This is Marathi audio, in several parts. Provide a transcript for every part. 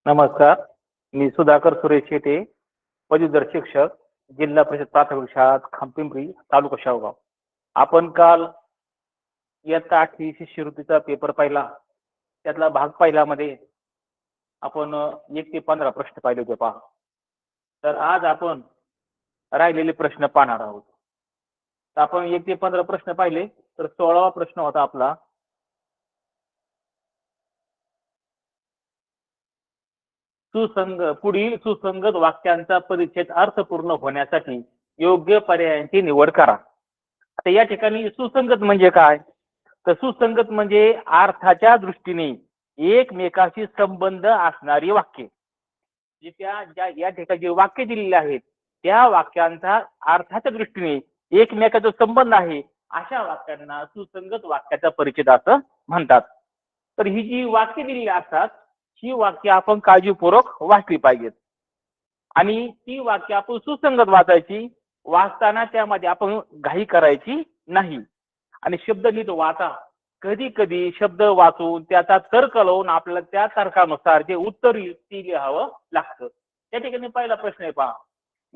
नमस्कार. मी सुधाकर सुरेश शेटे, पदवीधर शिक्षक, जिल्हा परिषद प्राथमिक शाळा खामपिंपरी, तालुका शेवगाव. आपण काल इयत्ता 8वी शिष्यवृत्तीचा पेपर पाहिला. त्यातला भाग पहिल्यामध्ये आपण 1 ते 15 प्रश्न पाहिले होते पहा. तर आज आपण राहिलेले प्रश्न पाहणार आहोत. तर आपण 1 ते 15 प्रश्न पाहिले, तर 16वा प्रश्न होता आपला, पुढील सुसंगत वाक्यांचा परिच्छेद अर्थपूर्ण होण्यासाठी योग्य पर्यायांची निवड करा. आता या ठिकाणी सुसंगत म्हणजे काय? तर सुसंगत म्हणजे अर्थाच्या दृष्टीने एकमेकाशी संबंध असणारी वाक्ये. जी त्या ज्या या ठिकाणी जे वाक्य दिलेले आहेत त्या वाक्यांचा अर्थाच्या दृष्टीने एकमेकाचा संबंध आहे, अशा वाक्यांना सुसंगत वाक्याचा परिच्छेद असं म्हणतात. तर ही जी वाक्य दिलेली असतात, ही वाक्य आपण काळजीपूर्वक वाचली पाहिजेत आणि ती वाक्य आपण सुसंगत वाचायची. वाचताना त्यामध्ये आपण घाई करायची नाही आणि शब्द नीट वाचा. कधी कधी शब्द वाचून त्याचा तर्क लावून आपल्याला त्या तर्कानुसार जे उत्तर ते लिहावं लागतं. त्या ठिकाणी पहिला प्रश्न आहे पहा.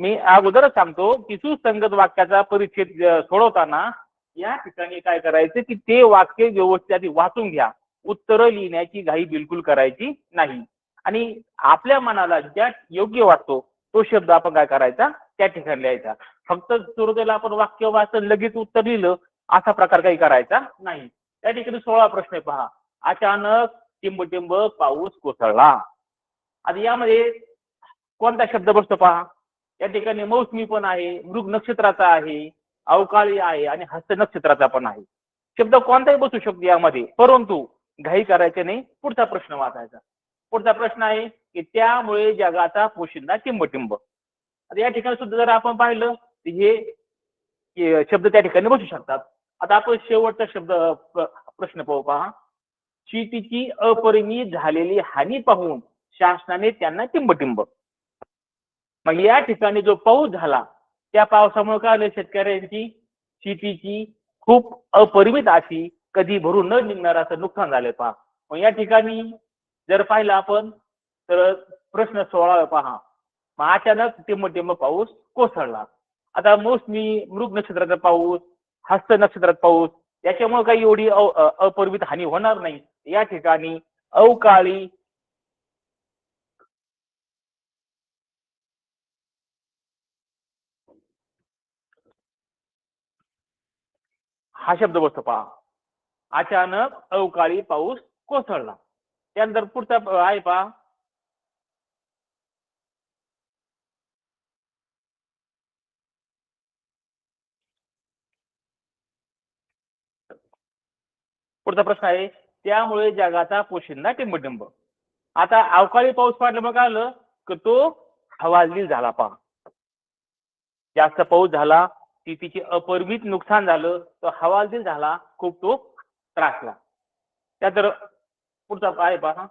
मी अगोदरच सांगतो की सुसंगत वाक्याचा परिच्छेद सोडवताना या ठिकाणी काय करायचं की ते वाक्य व्यवस्थित आधी वाचून घ्या. उत्तरं लिहिण्याची घाई बिलकुल करायची नाही आणि आपल्या मनाला ज्या योग्य वाटतो तो शब्द आपण काय करायचा त्या ठिकाणी लिहायचा. फक्त सुरुवातीला आपण वाक्य वाचून लगेच उत्तर लिहिलं असा प्रकार काही करायचा नाही. त्या ठिकाणी 16 प्रश्न आहे पहा. अचानक टिंब टिंब पाऊस कोसळला. आता यामध्ये कोणता शब्द बसतो पहा. या ठिकाणी मौसमी पण आहे, मृग नक्षत्राचा आहे, अवकाळी आहे आणि हस्त नक्षत्राचा पण आहे. शब्द कोणताही बसू शकतो यामध्ये, परंतु घाई करायचे नाही. पुढचा प्रश्न वाचायचा. पुढचा प्रश्न आहे की त्यामुळे जगाचा पोशिंदा टिंबटिंब. आता या ठिकाणी सुद्धा जर आपण पाहिलं तर हे शब्द त्या ठिकाणी बसू शकतात. आता आपण शेवटचा प्रश्न पाहू पहा. शेतीची अपरिमित झालेली हानी पाहून शासनाने त्यांना टिंबटिंब. मग या ठिकाणी जो पाऊस झाला त्या पावसामुळे काय झालं, शेतकऱ्यांची शेतीची खूप अपरिमित अशी कधी भरून न निघणार असं नुकसान झालं पहा. मग या ठिकाणी जर पाहिलं आपण तर प्रश्न 16 पहा. मग अचानक टिंब टिंब पाऊस कोसळला. आता मोसमी मृग नक्षत्राचा पाऊस, हस्त नक्षत्रात पाऊस, याच्यामुळे काही एवढी अपरिमित हानी होणार नाही. या ठिकाणी अवकाळी हा शब्द बसतो पहा. अचानक अवकाळी पाऊस कोसळला. त्यानंतर पुढचा आहे पहा. पुढचा प्रश्न आहे त्यामुळे जगाचा पोशिंदा टिंबटिंब. आता अवकाळी पाऊस पडल्यामुळे काय आलं की तो हवालदिल झाला पहा. जास्त पाऊस झाला, शेतीचे अपरिमित नुकसान झालं, तो हवालदिल झाला, खूप तो त्रासला. त्यानंतर पुढचा आहे पहा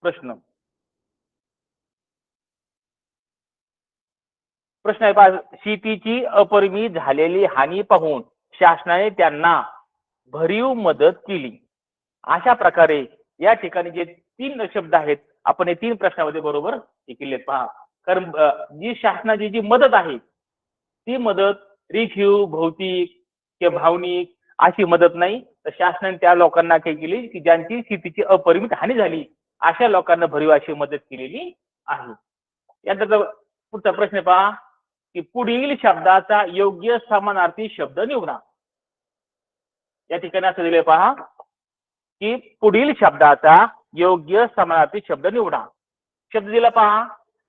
प्रश्न. प्रश्न आहे पहा. शेतीची अपरिमित झालेली हानी पाहून शासनाने त्यांना भरीव मदत केली. अशा प्रकारे या ठिकाणी जे 3 शब्द आहेत आपण हे 3 प्रश्नामध्ये बरोबर हे केलेत पहा. कारण जी शासनाची जी मदत आहे ती मदत रेखीव, भौतिक किंवा भावनिक अशी मदत नाही, तर शासनाने त्या लोकांना काय केली की ज्यांची शेतीची अपरिमित हानी झाली अशा लोकांना भरीव अशी मदत केलेली आहे. यानंतर पुढचा प्रश्न पहा की पुढील शब्दाचा योग्य समानार्थी शब्द निवडा. या ठिकाणी असं दिले पहा की पुढील शब्दाचा योग्य समानार्थी शब्द निवडा. शब्द दिला पहा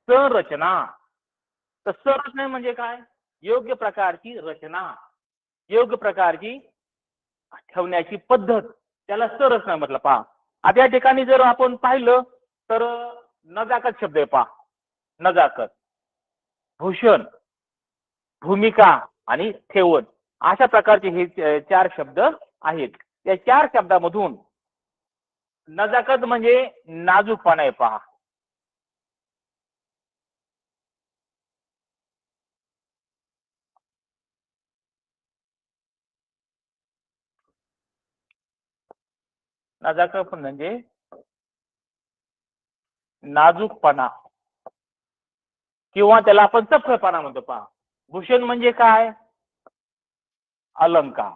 संरचना. तर संरचना म्हणजे काय? योग्य प्रकारची रचना, योग्य प्रकारची ठेवण्याची पद्धत, त्याला संरचना म्हटलं पहा. आता या ठिकाणी जर आपण पाहिलं तर नजाकत शब्द आहे पहा. नजाकत, भूषण, भूमिका आणि ठेवण अशा प्रकारचे हे 4 शब्द आहेत. या 4 शब्दामधून नजाकत म्हणजे नाजूकपणा आहे पहा. नजाकत म्हणजे नाजूकपणा किंवा त्याला आपण चपखळपणा म्हणतो पहा. भूषण म्हणजे काय? अलंकार.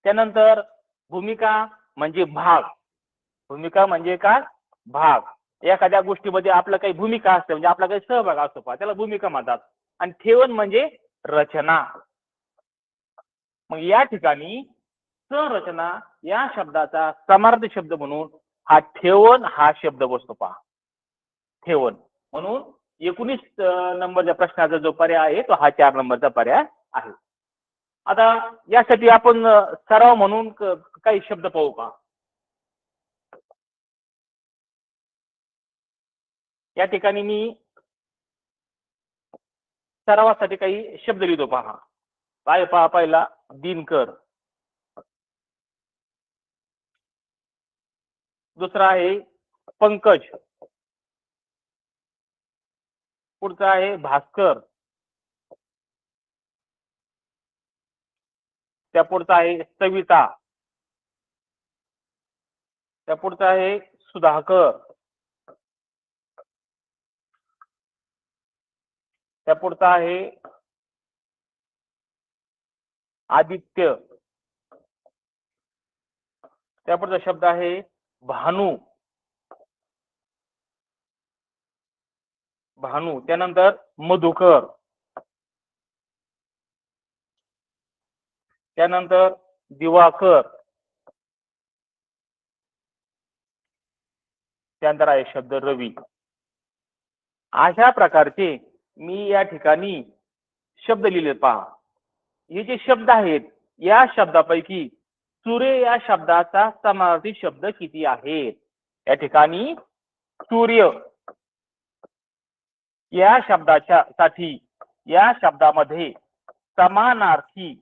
त्यानंतर भूमिका म्हणजे भाग. भूमिका म्हणजे काय? भाग. एखाद्या गोष्टीमध्ये आपलं काही भूमिका असते म्हणजे आपला काही सहभाग असतो पहा, त्याला भूमिका म्हणतात. आणि ठेवण म्हणजे रचना. मग या ठिकाणी संरचना या शब्दाचा समार्थ शब्द म्हणून हा ठेवण हा शब्द बसतो पहा. ठेवण म्हणून 19 नंबरच्या प्रश्नाचा जो पर्याय आहे तो हा 4 नंबरचा पर्याय आहे. आता यासाठी आपण सराव म्हणून काही शब्द पाहू का. या ठिकाणी मी सरावासाठी काही शब्द लिहितो पहा. काय पहा, पहिला दिनकर, दुसरा आहे पंकज, पुढचा आहे भास्कर, त्या पुढचा आहे सविता, त्या पुढचा आहे सुधाकर, त्या पुढचा आहे आदित्य, त्या पुढचा शब्द आहे भानू, भानू, त्यानंतर मधुकर, त्यानंतर दिवाकर, त्यानंतर आहे शब्द रवी. अशा प्रकारचे मी या ठिकाणी शब्द लिहिले पहा. हे जे शब्द आहेत या शब्दापैकी सूर्य या शब्दाचा समानार्थी शब्द किती आहेत. या ठिकाणी सूर्य या शब्दाच्या साठी या शब्दामध्ये समानार्थी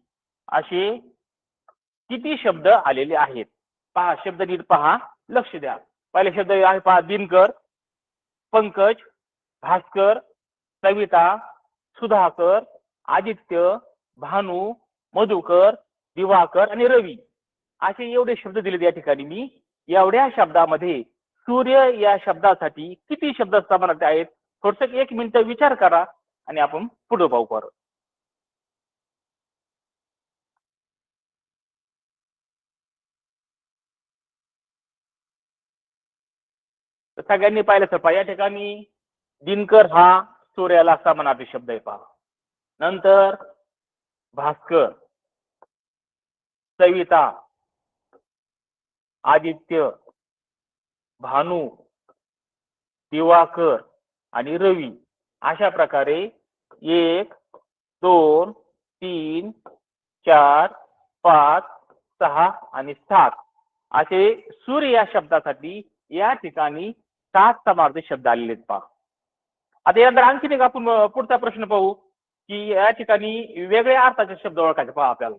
असे किती शब्द आलेले आहेत पहा. शब्द नीट पहा, लक्ष द्या. पहिले शब्द आहे पहा, दिनकर, पंकज, भास्कर, सविता, सुधाकर, आदित्य, भानू, मधुकर, दिवाकर आणि रवी असे एवढे शब्द दिलेत. या ठिकाणी मी एवढ्या शब्दामध्ये सूर्य या शब्दासाठी किती शब्द समानार्थी आहेत थोडस 1 मिनिट विचार करा आणि आपण पुढे पाहू. परत सगळ्यांनी पाहिलं तर पहा. या ठिकाणी दिनकर हा सूर्याला समानार्थी शब्द आहे पहा. नंतर भास्कर, सविता, आदित्य, भानू, दिवाकर आणि रवी अशा प्रकारे 1 2 3 4 5 6 आणि 7 असे सूर्य या शब्दासाठी या ठिकाणी 7 समानार्थी शब्द आलेले आहेत पहा. आता यानंतर आणखीन एक आपण पुढचा प्रश्न पाहू की या ठिकाणी वेगळ्या अर्थाचे शब्द ओळखायचे पहा आपल्याला.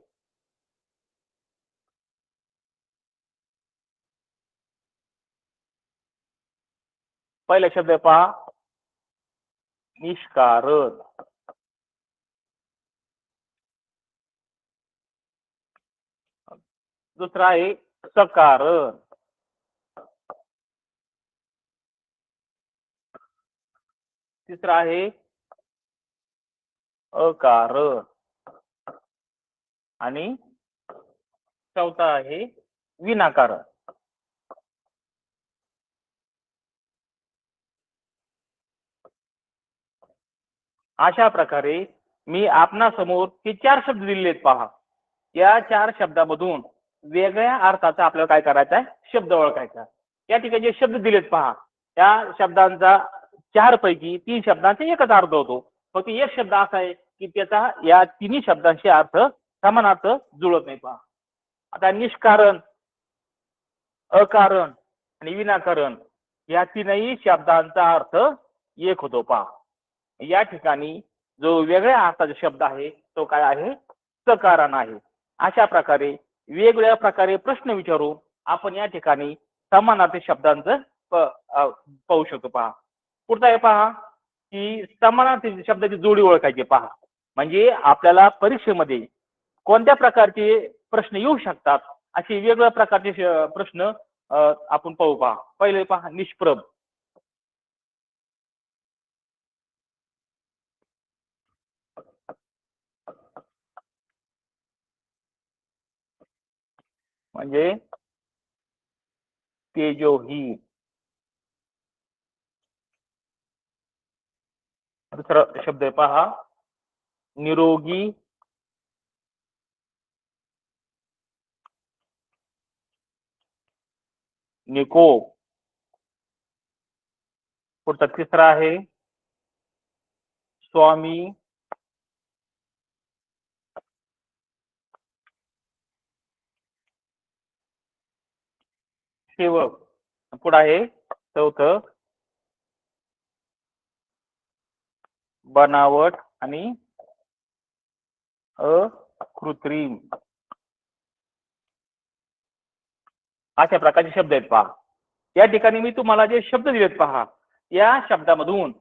पहिला शब्द पहा, निष्कारण, दुसरा आहे सकारण, तिसरा आहे अकारण आणि चौथा आहे विनाकारण. अशा प्रकारे मी आपणासमोर हे 4 शब्द दिलेत पहा. या 4 शब्दामधून वेगळ्या अर्थाचा आपल्याला काय करायचा आहे, शब्द ओळखायचा. या ठिकाणी जे शब्द दिलेत पहा त्या शब्दांचा 4 पैकी 3 शब्दांचा एकच अर्थ होतो. फक्त एक शब्द असा आहे की त्याचा या तिन्ही शब्दांचे अर्थ समानार्थ जुळत नाही पहा. आता निष्कारण, अकारण आणि विनाकारण या तीनही शब्दांचा अर्थ एक होतो पहा. या ठिकाणी जो वेगळ्या अर्थाचा शब्द आहे तो काय आहे, सकारण आहे. अशा प्रकारे वेगवेगळ्या प्रकारे प्रश्न विचारून आपण या ठिकाणी समानार्थी शब्दांचं पाहू शकतो पहा. पुढचा आहे पहा की समानार्थी शब्दाची जोडी ओळखायची पहा. म्हणजे आपल्याला परीक्षेमध्ये कोणत्या प्रकारचे प्रश्न येऊ शकतात असे वेगवेगळ्या प्रकारचे प्रश्न आपण पाहू. पहा, पहिले पहा निष्प्रभ. म्हणजे तेजोहीन. दुसरा शब्द आहे पहा निरोगी. निकोप. पुढचा तिसरा आहे स्वामी. सेवक. पुढे आहे चौथं बनावट आणि अकृत्रिम. अशा प्रकारचे शब्द आहेत पहा. या ठिकाणी मी तुम्हाला जे शब्द दिलेत पहा, या शब्दामधून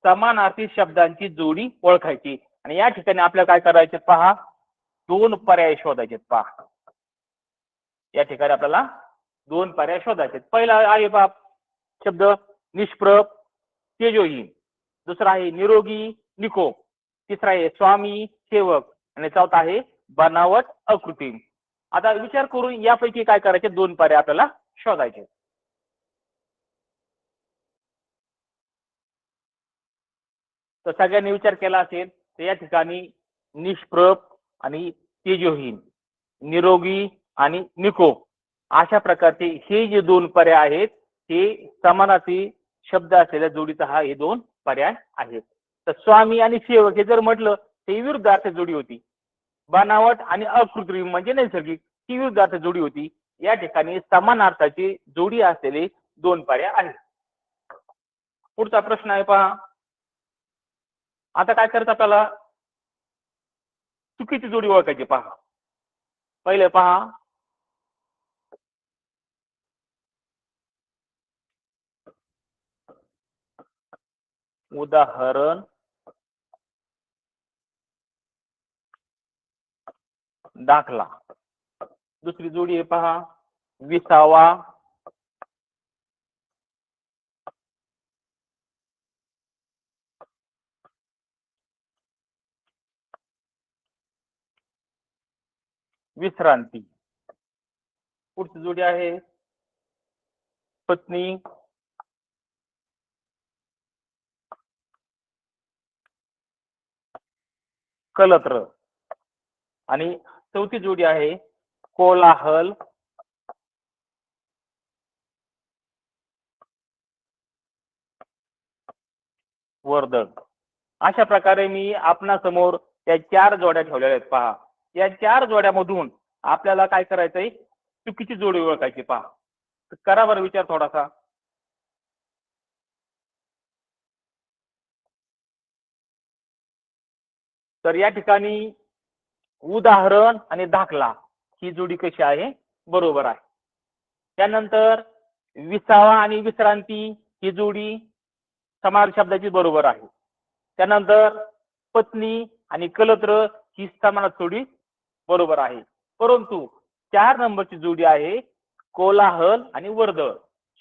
समानार्थी शब्दांची जोडी ओळखायची आणि या ठिकाणी आपल्याला काय करायचे पहा, दोन पर्याय शोधायचे पहा. या ठिकाणी आपल्याला दोन पर्याय शोधायचे. पहिला आहे पहा शब्द निष्प्रभ तेजोहीन, दुसरा आहे निरोगी निकोप, तिसरा आहे स्वामी सेवक आणि चौथा आहे बनावट अकृत्रिम. आता विचार करून यापैकी काय करायचे, दोन पर्याय आपल्याला शोधायचे. तर सगळ्यांनी विचार केला असेल तर या ठिकाणी निष्प्रभ आणि तेजोहीन, निरोगी आणि निकोप अशा प्रकारचे हे जे दोन पर्याय आहेत ते समानार्थी शब्द असलेल्या जोडीचा हा हे दोन पर्याय आहेत. तर स्वामी आणि सेवक हे जर म्हटलं ते विरुद्धार्थ जोडी होती. बनावट आणि अकृत्रिम म्हणजे नैसर्गिक ही विरुद्धार्थ जोडी होती. या ठिकाणी समानार्थाची जोडी असलेले दोन पर्याय आहेत. पुढचा प्रश्न आहे पहा. आता काय करत आपल्याला चुकीची जोडी ओळखायची पहा. पहिले पहा उदाहरण दाखला. दुसरी जोडी आहे पहा विसावा विश्रांती. पुढची जोडी आहे पत्नी कलत्र आणि चौथी जोडी आहे कोलाहल वर्दळ. अशा प्रकारे मी आपणासमोर या चार जोड्या ठेवलेल्या आहेत पहा. या चार जोड्यामधून आपल्याला काय करायचंय, चुकीची जोडी ओळखायची पहा. करा बरं विचार थोडासा. तर या ठिकाणी उदाहरण आणि दाखला ही जोडी कशी आहे, बरोबर आहे. त्यानंतर विसावा आणि विश्रांती ही जोडी समान शब्दाची बरोबर आहे. त्यानंतर पत्नी आणि कलत्र ही समान जोडी बरोबर आहे. परंतु 4 नंबरची जोडी आहे कोलाहल आणि वर्दळ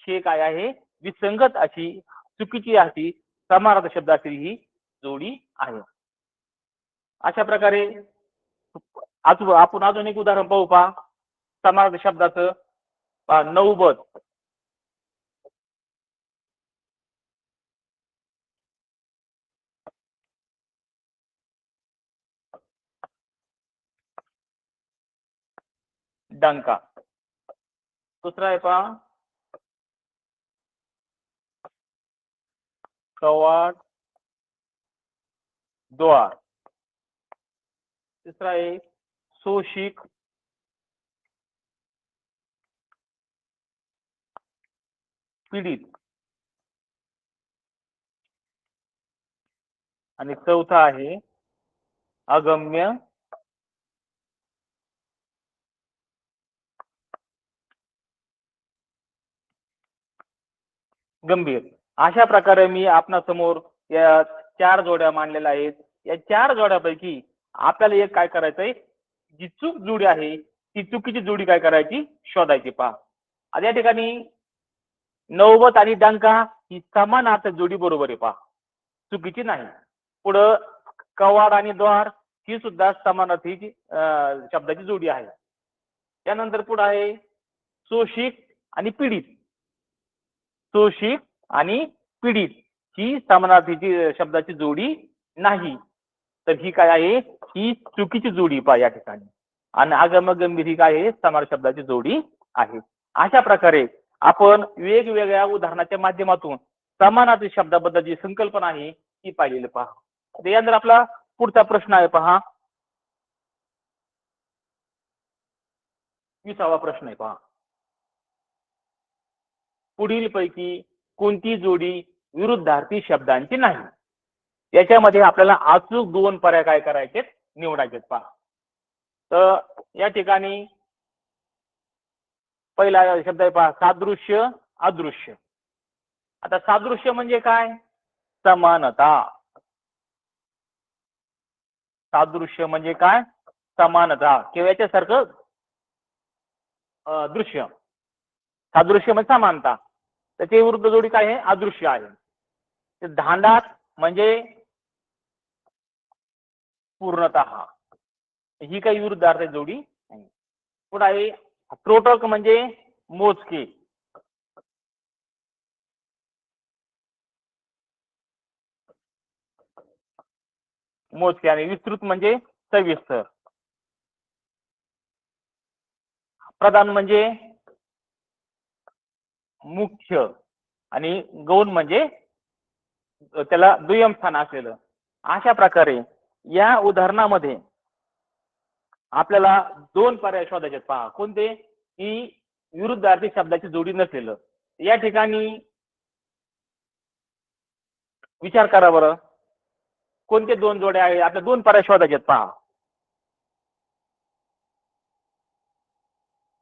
हे काय आहे, विसंगत अशी चुकीची अशी समानार्थी शब्दाची ही जोडी आहे. अशा प्रकारे आपण अजून एक उदाहरण पाहू पहा समानार्थी शब्दाचं. नौबत. डंका. दुसरा आहे पहा कवाड द्वार. तिसरा आहे सोशिक पीडित आणि चौथा आहे अगम्य गंभीर. अशा प्रकारे मी आपणासमोर या 4 जोड्या मांडलेल्या आहेत. या 4 जोड्यापैकी आपल्याला एक काय करायचंय, जी चूक जोडी आहे ती चुकीची जोडी काय करायची, शोधायची पहा. आता या ठिकाणी नौबत आणि डंका ही समानार्थक जोडी बरोबर आहे पहा, चुकीची नाही. पुढं कवाड आणि द्वार ही सुद्धा समानार्थी शब्दाची जोडी आहे. त्यानंतर पुढे आहे शोषित आणि पीडित. शोषित आणि पीडित ही समानार्थीची शब्दाची जोडी नाही. तर ही काय आहे, ही चुकीची जोडी पहा या ठिकाणी. आणि आगम गंभीर ही काय आहे, समान शब्दाची जोडी आहे. अशा प्रकारे आपण वेगवेगळ्या उदाहरणाच्या माध्यमातून समानार्थी शब्दाबद्दल संकल्पना आहे ती पाहिलेली पहा. त्यानंतर आपला पुढचा प्रश्न आहे पहा, 20वा प्रश्न आहे पहा. पुढील पैकी कोणती जोडी विरुद्धार्थी शब्दांची नाही. याच्यामध्ये आपल्याला अचूक 2 पर्याय काय करायचे, निवडायचे पहा. तर या ठिकाणी पहिला शब्द आहे पहा, सादृश्य अदृश्य. आता सादृश्य म्हणजे काय, समानता. सादृश्य म्हणजे काय, समानता किंवा याच्यासारखं दृश्य. सादृश्य म्हणजे समानता, त्याच्या विरुद्ध जोडी काय आहे, अदृश्य आहे. धांडात म्हणजे पूर्णतः, ही काही विरुद्धार्थी जोडी नाही. पुढे आहे त्रोटक म्हणजे मोजके. मोजके आणि विस्तृत म्हणजे सविस्तर. प्रधान म्हणजे मुख्य आणि गौण म्हणजे त्याला दुय्यम स्थान असलेलं. अशा प्रकारे या उदाहरणामध्ये आपल्याला 2 पर्याय शोधायचे पहा. कोणते, की विरुद्धार्थी शब्दाची जोडी नसलेलं. या ठिकाणी विचार करा बरं, कोणते 2 जोड्या आहेत, आपल्या 2 पर्याय शोधायचे पहा.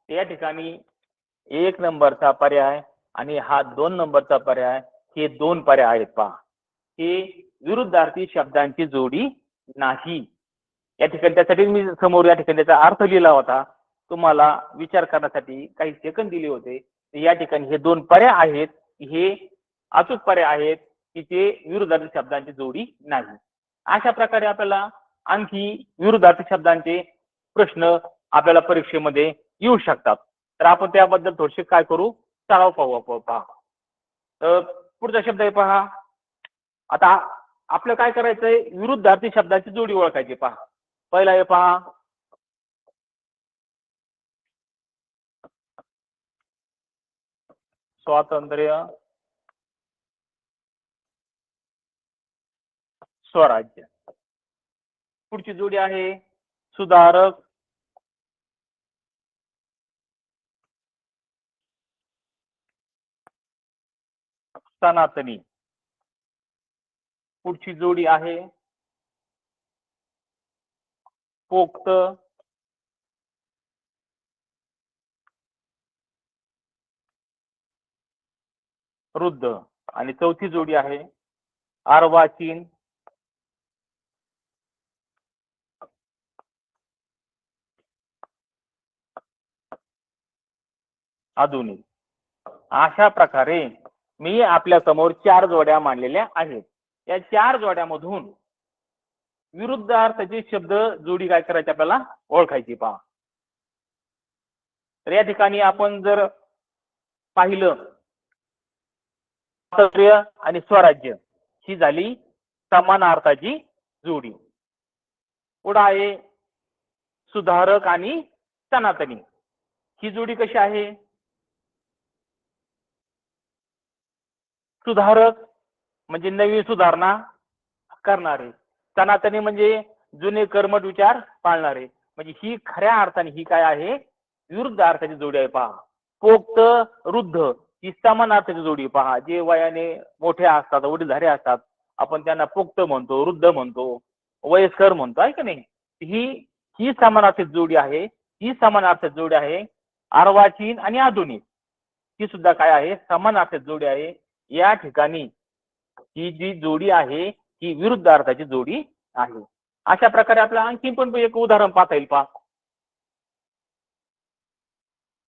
या ठिकाणी 1 नंबरचा पर्याय आणि हा 2 नंबरचा पर्याय, हे 2 पर्याय आहेत पहा. हे विरुद्धार्थी शब्दांची जोडी नाही. या ठिकाणी त्यासाठी मी समोर या ठिकाणी त्याचा अर्थ लिहिला होता, तुम्हाला विचार करण्यासाठी काही सेकंद दिले होते. या ठिकाणी हे 2 पर्याय आहेत, हे अचूक पर्याय आहेत की ते विरुद्धार्थी शब्दांची जोडी नाही. अशा प्रकारे आपल्याला आणखी विरुद्धार्थी शब्दांचे प्रश्न आपल्याला परीक्षेमध्ये येऊ शकतात. तर आपण त्याबद्दल थोडेसे काय करू, सराव पाहू पहा. तर पुढचा शब्द आहे पहा. आता आपलं काय करायचंय, विरुद्धार्थी शब्दाची जोडी ओळखायची पहा. पहिला आहे पहा, स्वातंत्र्य स्वराज्य. पुढची जोडी आहे सुधारक सनातनी. पुढची जोडी आहे पोक्त वृद्ध. आणि चौथी जोडी आहे अर्वाचीन आधुनिक. अशा प्रकारे मी आपल्या समोर 4 जोड्या मांडलेल्या आहेत. या 4 जोड्यामधून विरुद्धार्थाचे शब्द जोडी काय करायची, आपल्याला ओळखायची पहा. तर या ठिकाणी आपण जर पाहिलं, स्वातंत्र्य आणि स्वराज्य ही झाली समानार्थाची जोडी. पुढे आहे सुधारक आणि सनातनी. ही जोडी कशी आहे, सुधारक म्हणजे नवीन सुधारणा करणारे, सनातनी म्हणजे जुने कर्मठ विचार पाळणारे. म्हणजे ही खऱ्या अर्थाने ही काय आहे, विरुद्ध अर्थाची जोडी आहे पहा. पोक्त वृद्ध ही समानार्थाची जोडी पहा. जे वयाने मोठे असतात, वडीलधारे असतात, आपण त्यांना पोक्त म्हणतो, वृद्ध म्हणतो, वयस्कर म्हणतो, आहे का नाही. ही ही समानार्थी जोडी आहे. ही समानार्थी जोडी आहे. अर्वाचीन आणि आधुनिक ही सुद्धा काय आहे, समानार्थी जोडी आहे. या ठिकाणी ही जी जोडी आहे ही विरुद्ध अर्थाची जोडी आहे. अशा प्रकारे आपल्याला आणखी पण एक उदाहरण पाहता येईल पहा.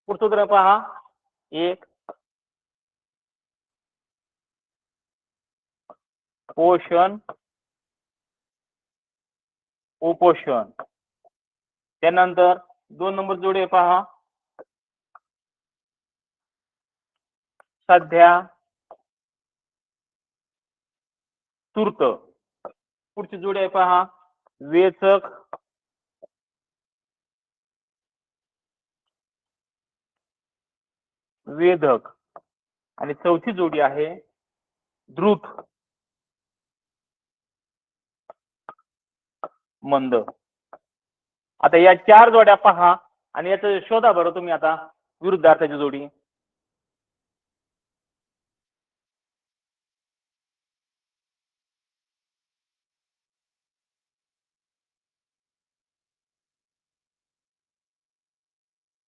पुढचं उदाहरण पहा. एक पोषण उपोषण. त्यानंतर 2 नंबर जोडी पहा. सध्या तूर्त. पुढची जोडी आहे पहा. वेचक वेधक. आणि चौथी जोडी आहे द्रुत मंद. आता या 4 जोड्या पहा आणि याचं शोधा बरं तुम्ही आता विरुद्धार्थाची जोडी.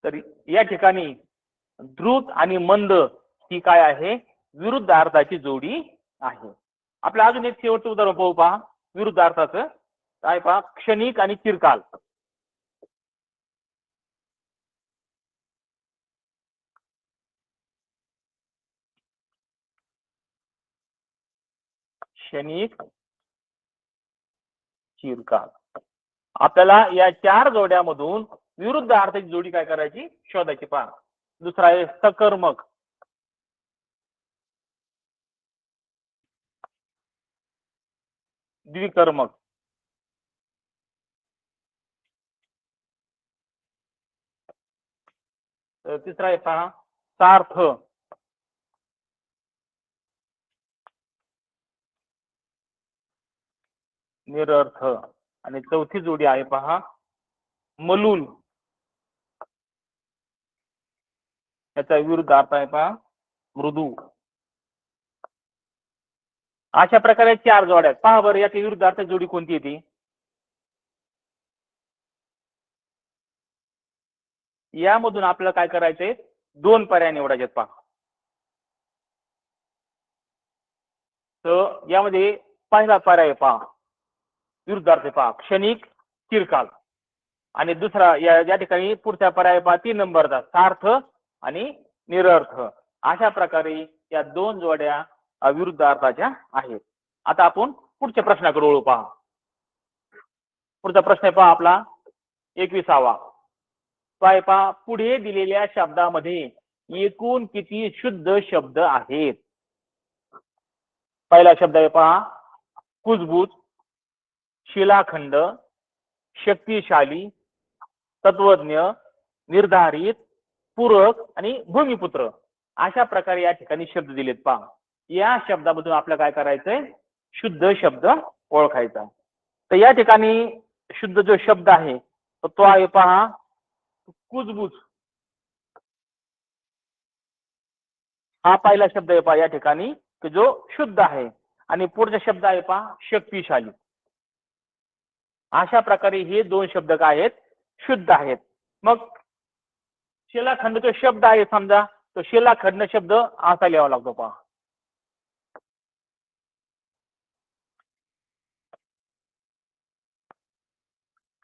तर या ठिकाणी द्रुत आणि मंद ही काय आहे, विरुद्ध अर्थाची जोडी आहे. आपलं अजून एक शेवटचं उदाहरण पाहू पहा विरुद्ध अर्थाचं. काय पहा, क्षणिक आणि चिरकाल. क्षणिक चिरकाल. आपल्याला या 4 जोड्यामधून विरुद्ध अर्थाची जोडी काय करायची, शोधायची पहा. दुसरा आहे सकर्मक. द्विकर्मक. तिसरा आहे पहा सार्थ. निरर्थ. आणि चौथी जोडी आहे पहा मलूल. याचा विरुद्ध अर्थ आहे पहा मृदू. अशा प्रकारे 4 जोड्या आहेत. पहा बरं याची विरुद्ध अर्थ जोडी कोणती येते. यामधून आपल्याला काय करायचंय, 2 पर्याय निवडायचे पहा. तर यामध्ये पहिला पर्याय पहा विरुद्धार्थ पहा क्षणिक चिरकाल. आणि दुसरा या ठिकाणी पुढचा पर्याय पहा 3 नंबरचा सार्थ आणि निरर्थ. अशा प्रकारे या 2 जोड्या विरुद्ध अर्थाच्या आहेत. आता आपण पुढच्या प्रश्नाकडे वळू पहा. पुढचा प्रश्न आहे पहा आपला 21वा. काय पहा, पुढे दिलेल्या शब्दामध्ये एकूण किती शुद्ध शब्द आहेत. पहिला शब्द आहे पहा कुजबूज, शिलाखंड, शक्तिशाली, तत्वज्ञ, निर्धारित, पूरक आणि भूमिपुत्र. अशा प्रकारे या ठिकाणी शब्द दिलेत पहा. या शब्दामधून आपल्याला काय करायचंय, शुद्ध शब्द ओळखायचा. तर या ठिकाणी शुद्ध जो शब्द आहे तो आहे पहा कुजबूज. हा पहिला शब्द आहे पहा या ठिकाणी की जो शुद्ध आहे. आणि पुढचा शब्द आहे पहा शक्तिशाली. अशा प्रकारे हे 2 शब्द काय आहेत, शुद्ध आहेत. मग शिलाखंड जो शब्द आहे समजा, तो शिलाखंड शब्द असा लिहावा लागतो पहा.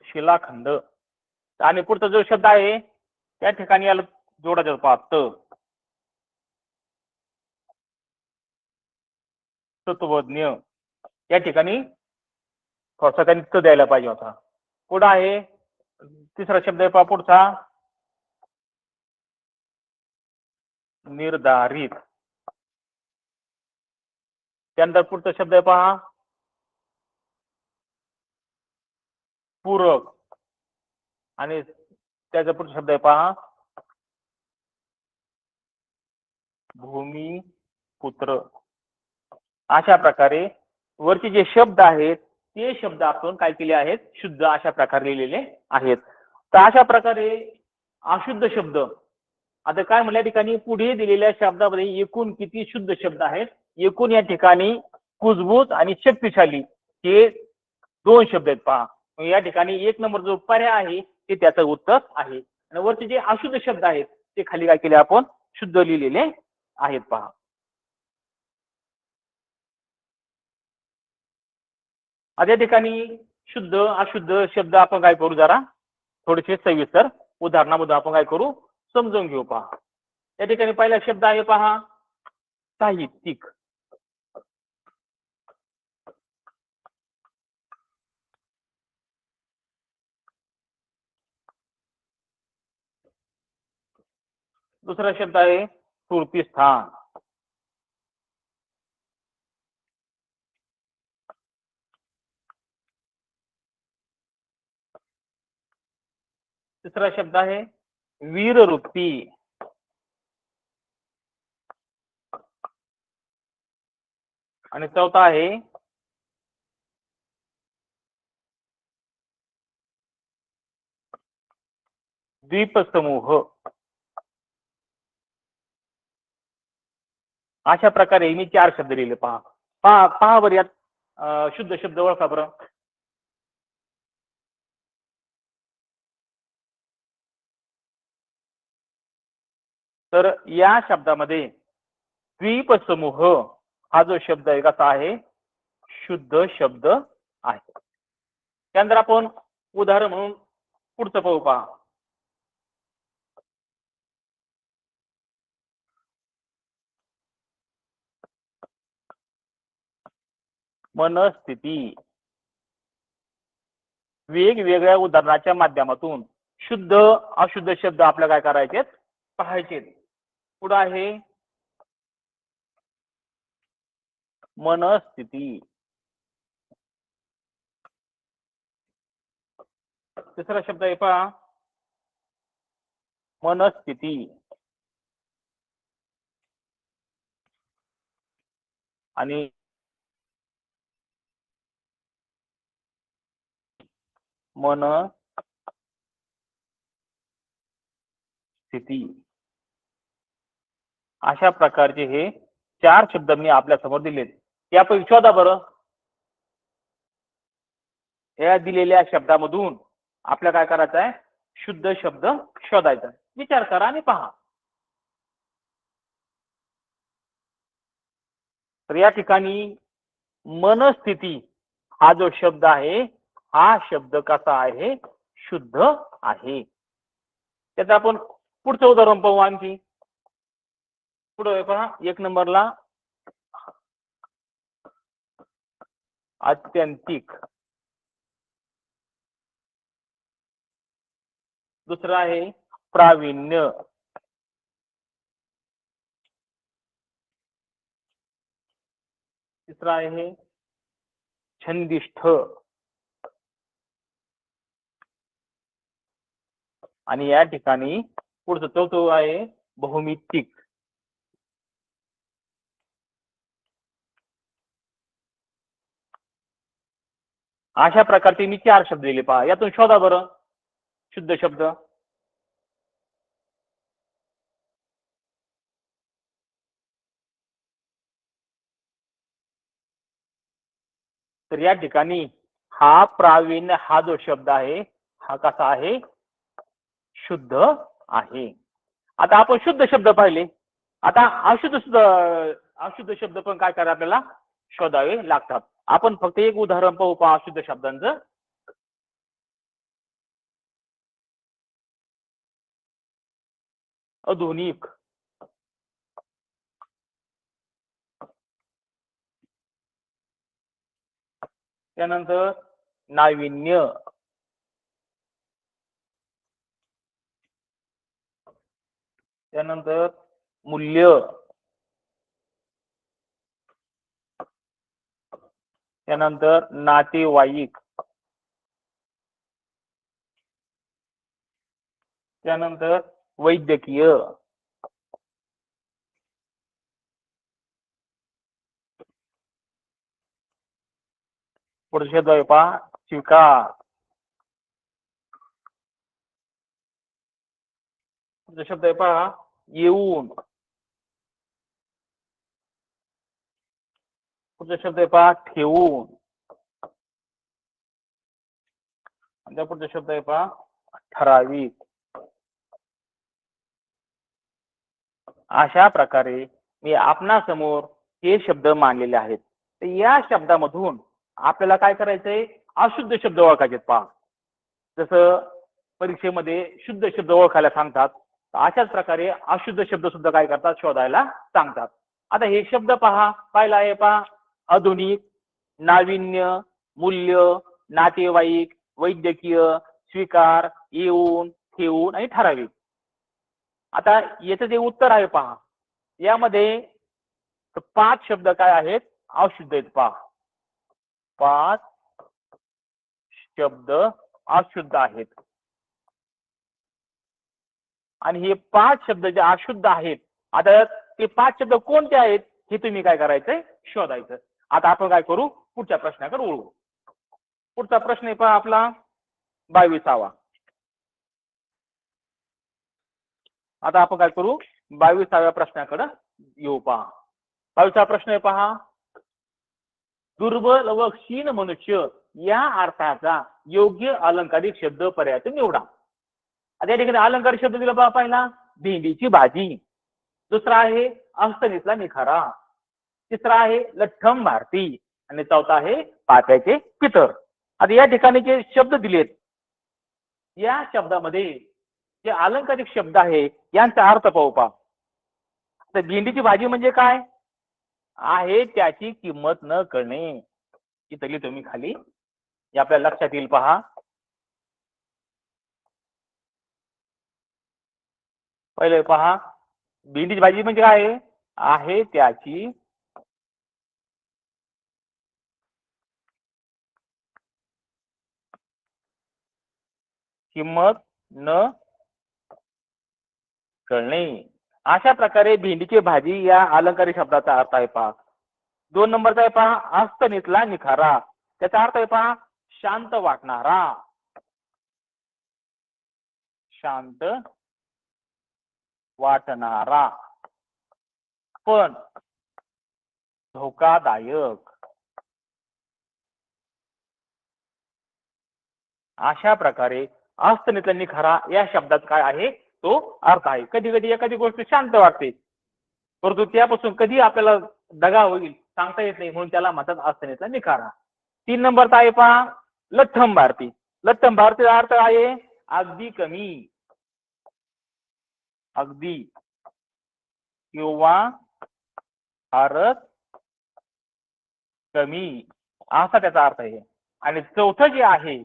शिलाखंड. आणि पुढचा जो शब्द आहे त्या ठिकाणी याला जोडायचं पहा तत्वज्ञ. या ठिकाणी थोडासा त्यांनी त द्यायला पाहिजे होता. पुढे आहे तिसरा शब्द आहे पहा पुढचा निर्धारित. त्यानंतर पुढचा शब्द आहे पहा पूरक. आणि त्याचा पुढचा शब्द आहे पहा भूमिपुत्र. अशा प्रकारे वरचे जे शब्द आहेत ते शब्द आपण काय केले आहेत, शुद्ध अशा प्रकारे लिहिलेले आहेत. तर अशा प्रकारे अशुद्ध शब्द. आता काय म्हणल्या ठिकाणी पुढे दिलेल्या शब्दामध्ये एकूण किती शुद्ध शब्द आहेत. एकूण या ठिकाणी कुजबूज आणि शक्तिशाली हे 2 शब्द आहेत पहा. या ठिकाणी 1 नंबर जो पर्याय आहे ते त्याचं उत्तर आहे. आणि वरचे जे अशुद्ध शब्द आहेत ते खाली काय केले आपण, शुद्ध लिहिलेले आहेत पहा. आता या ठिकाणी शुद्ध अशुद्ध शब्द आपण काय करू जरा थोडेसे सविस्तर उदाहरणामधून आपण काय करू समजून घेऊ पहा. या ठिकाणी पहिला शब्द आहे पहा साहित्यिक. दुसरा शब्द आहे सुरतीस्थान. तिसरा शब्द आहे वीरवृत्ती. आणि चौथा आहे द्वीपसमूह. अशा प्रकारे मी 4 शब्द लिहिले पहा. पहा पहा बरं यात शुद्ध शब्द ओळखा बरं. तर या शब्दामध्ये द्वीपसमूह हा जो शब्द आहे कसा आहे शुद्ध शब्द आहे. त्यानंतर आपण उदाहरण म्हणून पुढचं पाहू पहा. मनस्थिती. वेगवेगळ्या उदाहरणाच्या माध्यमातून शुद्ध अशुद्ध शब्द आपल्याला काय करायचे पाहायचे. पुढे आहे मनस्थिती. तिसरा शब्द आहे पहा मनस्थिती. आणि मन स्थिती. अशा प्रकारचे हे 4 शब्द मी आपल्या समोर दिलेत. यापैकी शोधा बरं. या दिलेल्या शब्दामधून आपल्याला काय करायचं आहे शुद्ध शब्द शोधायचा. विचार करा आणि पहा. तर या ठिकाणी मनस्थिती हा जो शब्द आहे हा शब्द कसा आहे शुद्ध आहे. त्याचं आपण पुढचं उदाहरण पाहू. आणखी पुढे पहा 1 नंबरला आत्यंतिक. दुसरा आहे प्रावीण्य. तिसरा आहे छंदिष्ठ. आणि या ठिकाणी पुढचं चौथं आहे बहुमितिक. अशा प्रकारचे मी 4 शब्द दिले पहा. यातून शोधा बरं शुद्ध शब्द. तर या ठिकाणी हा प्रावीण्य हा जो शब्द आहे हा कसा आहे शुद्ध आहे. आता आपण शुद्ध शब्द पाहिले. आता अशुद्ध शब्द पण काय करा आपल्याला शोधावे लागतात. आपण फक्त एक उदाहरण पाहू पहा अशुद्ध शब्दांचं. आधुनिक. त्यानंतर नाविन्य. त्यानंतर मूल्य. त्यानंतर नातेवाईक. त्यानंतर वैद्यकीय. पुढचे शब्द आहे पहा स्वीकार. पुढचा शब्द आहे पहा येऊन. पुढचा शब्द आहे पहा ठेवून. आणि पुढचा शब्द आहे पहा ठराविक. अशा प्रकारे मी आपणासमोर हे शब्द मांडलेले आहेत. तर या शब्दामधून आपल्याला काय करायचंय अशुद्ध शब्द ओळखायचे पहा. जसं परीक्षेमध्ये शुद्ध शब्द ओळखायला सांगतात अशाच प्रकारे अशुद्ध शब्द सुद्धा काय करतात, शोधायला सांगतात. आता हे शब्द पहा, पाहिला आहे पहा, आधुनिक, नाविन्य, मूल्य, नातेवाईक, वैद्यकीय, स्वीकार, येऊन, ठेवून आणि ठराविक. आता याचं जे उत्तर आहे पहा, यामध्ये 5 शब्द काय आहेत, अशुद्ध आहेत पहा. 5 शब्द अशुद्ध आहेत. आणि हे 5 शब्द जे अशुद्ध आहेत, आता ते 5 शब्द कोणते आहेत हे तुम्ही काय करायचंय, शोधायचं. आता आपण काय करू, पुढच्या प्रश्नाकडे वळू. पुढचा प्रश्न आहे पहा आपला 22वा. आता आपण काय करू, 22व्या प्रश्नाकडे येऊ पहा. 22वा प्रश्न आहे पहा, दुर्बल व क्षीण मनुष्य या अर्थाचा योग्य अलंकारिक शब्द पर्यायातून निवडा. आता या ठिकाणी अलंकारिक शब्द दिला पहा, पहिला भेंडीची भाजी, दुसरा आहे अस्तनीतला निखारा, तिसरा आहे लठ्ठम भारती आणि चौथा आहे पात्याचे पितर. आता या ठिकाणी जे शब्द दिलेत, या शब्दामध्ये जे अलंकारिक शब्द आहे यांचा अर्थ पाहू पहा. तर भेंडीची भाजी म्हणजे काय आहे, त्याची किंमत न करणे. इथं लिहितो मी खाली, हे आपल्याला लक्षात येईल पहा. पहिले पहा, भेंडीची भाजी म्हणजे काय आहे, त्याची किंमत न करणे. अशा प्रकारे भेंडीची भाजी या अलंकारिक शब्दाचा अर्थ आहे पहा. 2 नंबरचा आहे पहा, अस्तनीतला निखारा, त्याचा अर्थ आहे पहा शांत वाटणारा, शांत वाटणारा पण धोकादायक. अशा प्रकारे अस्तनीतला निखारा या शब्दात काय आहे, तो अर्थ आहे. कधी कधी एखादी गोष्ट शांत वाटते, परंतु त्यापासून कधी आपल्याला दगा होईल सांगता येत नाही, म्हणून त्याला म्हणतात अस्तनीतला निखारा. 3 नंबरचा आहे पहा, लठ्ठम भारती. लठ्ठम भारतीचा अर्थ आहे अगदी कमी, अगदी किंवा फारच कमी, असा त्याचा अर्थ आहे. आणि चौथं जे आहे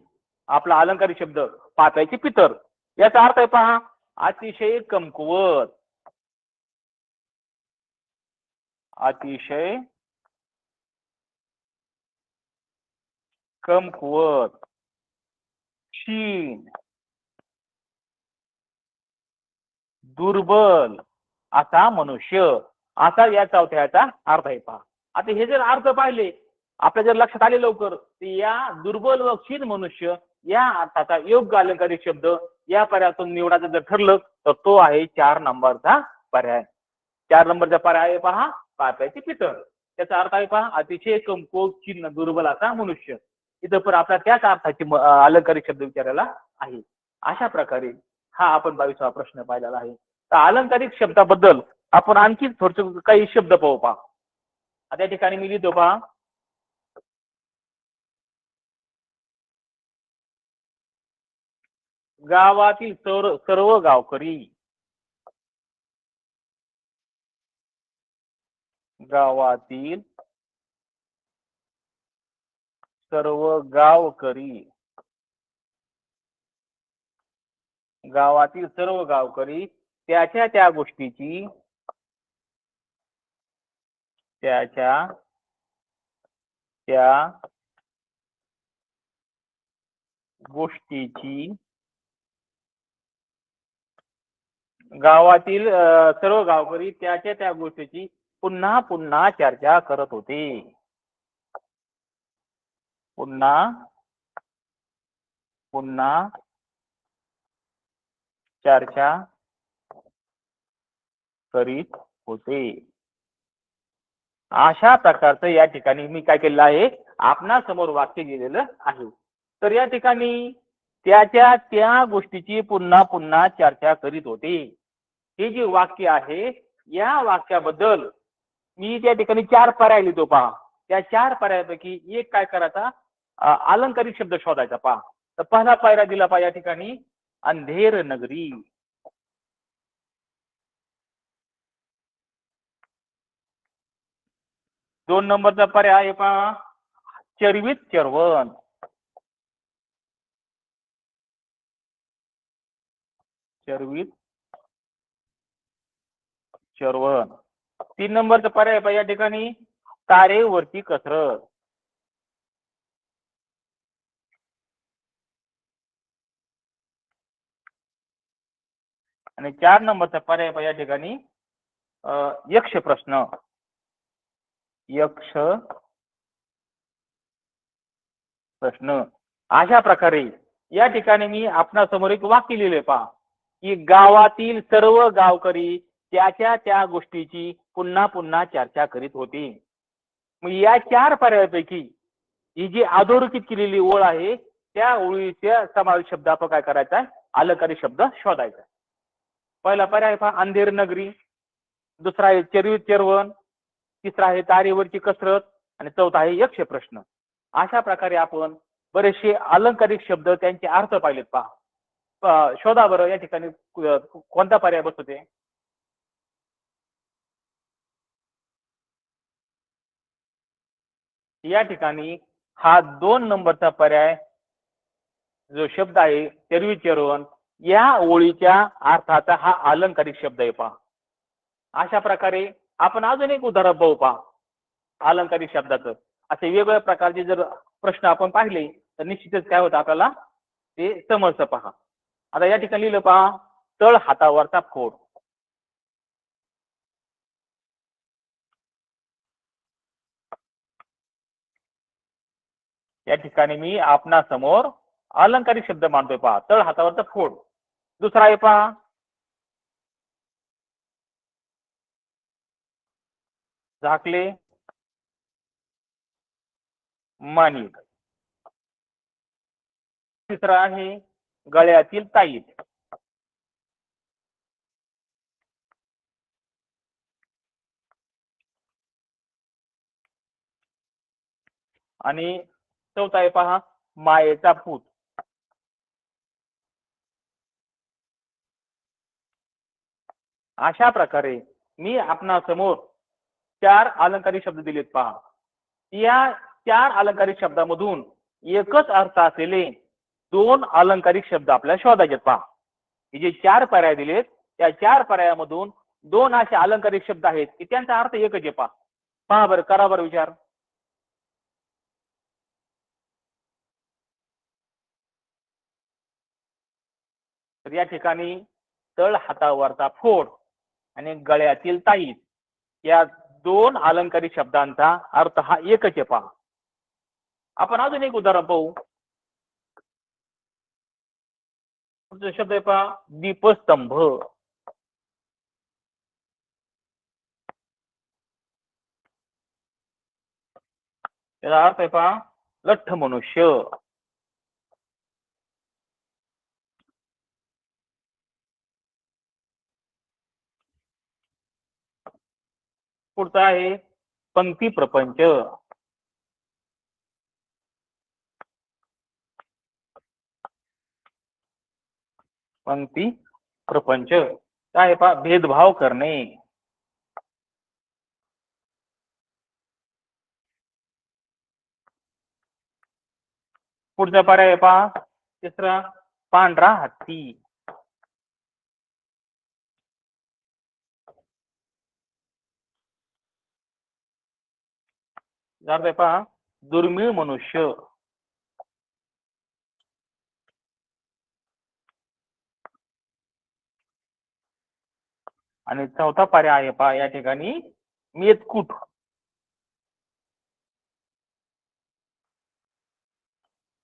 आपला अलंकारिक शब्द पात्याचे पितर, याचा अर्थ आहे पहा अतिशय कमकुवत, अतिशय कमकुवत, क्षीण, दुर्बल असा मनुष्य, असा या चौथ्याचा अर्थ आहे पहा. आता हे जर अर्थ पाहिले आपल्या जर लक्षात आले लवकर, तर या दुर्बल व क्षीण मनुष्य या अर्थाचा योग्य अलंकारिक शब्द या पर्यायातून निवडायचं जर ठरलं तर तो आहे 4 नंबरचा पर्याय. 4 नंबरचा पर्याय आहे पहा पात्याचे पितर. त्याचा अर्थ आहे पहा अतिशय कमकुवत, क्षीण, दुर्बल असा मनुष्य. इथं पण आपला त्याच अर्थाची अलंकारिक शब्द विचारायला आहे. अशा प्रकारे हा आपण 22वा प्रश्न पाहिलेला आहे. तर अलंकारिक शब्दाबद्दल आपण आणखी थोडं काही शब्द पाहू पहा. आता या ठिकाणी मी लिहितो पहा, गावातील सर्व गावकरी, गावातील सर्व गावकरी, गावातील सर्व गावकरी त्याच्या त्या गोष्टीची, त्याच्या त्या गोष्टीची, गावातील सर्व गावकरी त्याच्या त्या गोष्टीची पुन्हा पुन्हा चर्चा करत होते, पुन्हा पुन्हा चर्चा करीत होते. अशा प्रकारचं या ठिकाणी मी काय केलेलं आहे, आपणा समोर वाक्य लिहिलेलं आहे. तर या ठिकाणी त्याच्या त्या गोष्टीची पुन्हा पुन्हा चर्चा करीत होते, हे जे वाक्य आहे या वाक्याबद्दल मी त्या ठिकाणी 4 पर्याय लिहितो पहा. त्या 4 पर्यायापैकी एक काय करायचा, अलंकारिक शब्द शोधायचा पहा. तर पहिला पर्याय दिला पहा या ठिकाणी अंधेर नगरी, 2 नंबरचा पर्याय आहे पहा चर्वित चर्वण. चर्वित चर्वण. 3 नंबरचा पर्याय पहा या ठिकाणी तारेवरची कसरत. आणि 4 नंबरचा पर्याय पहा या ठिकाणी यक्ष प्रश्न. यक्ष प्रश्न. अशा प्रकारे या ठिकाणी मी आपणासमोर एक वाक्य लिहिले पहा की गावातील सर्व गावकरी त्याच्या त्या गोष्टीची पुन्हा पुन्हा चर्चा करीत होते. मग या 4 पर्यायापैकी ही जी अधोरेखित केलेली ओळ आहे त्या ओळीच्या समावेश शब्द आपण काय करायचा अलंकारी शब्द शोधायचा. पहिला पर्याय पहा अंधेर नगरी, दुसरा आहे चर्वित चर्वण, तिसरा आहे तारेवरची कसरत आणि चौथा आहे यक्ष प्रश्न. अशा प्रकारे आपण बरेचसे अलंकारिक शब्द त्यांचे अर्थ पाहिलेत पहा. शोधा बरं या ठिकाणी कोणता पर्याय बसतो ते. या ठिकाणी हा 2 नंबरचा पर्याय जो शब्द आहे चर्वित चर्वण या ओळीच्या अर्थाचा हा अलंकारिक शब्द आहे पहा. अशा प्रकारे आपण अजून एक उदाहरण पाहू पहा अलंकारिक शब्दाचं. असे वेगवेगळ्या प्रकारचे जर प्रश्न आपण पाहिले तर निश्चितच काय होतं आपल्याला ते समजतं पहा. आता या ठिकाणी लिहिलं पहा तळ हातावरचा फोड. या ठिकाणी मी आपणासमोर अलंकारिक शब्द मानतोय पहा तळ हातावरचा फोड. दुसरा आहे पहा झाकले माणिक. तिसरा आहे गळ्यातील ताईत. आणि चौथा आहे पहा मायेचा पूत. अशा प्रकारे मी आपणासमोर 4 अलंकारिक शब्द दिलेत पहा. या 4 अलंकारिक शब्दामधून एकच अर्थ असलेले 2 अलंकारिक शब्द आपल्याला शोधायचे पहा. हे जे 4 पर्याय दिलेत त्या 4 पर्यायामधून 2 असे अलंकारिक शब्द आहेत की त्यांचा अर्थ एकच आहे पहा. पहा बरं करा बरं विचार. तर या ठिकाणी तळ हातावरचा फोड आणि गळ्यातील ताईत या 2 अलंकारिक शब्दांचा अर्थ हा एकच आहे पहा. आपण अजून एक उदाहरण पाहू. पुढचा शब्द आहे पहा दीपस्तंभ. त्याचा अर्थ आहे पहा लठ्ठ मनुष्य. पुढचा आहे पंक्ती प्रपंच. पंक्ती प्रपंच काय आहे पहा भेदभाव करणे. पुढचा पर्याय आहे पहा तिसरा पांढरा हत्ती. अर्थ आहे पहा दुर्मिळ मनुष्य. आणि चौथा पर्याय आहे पहा या ठिकाणी मेतकूट.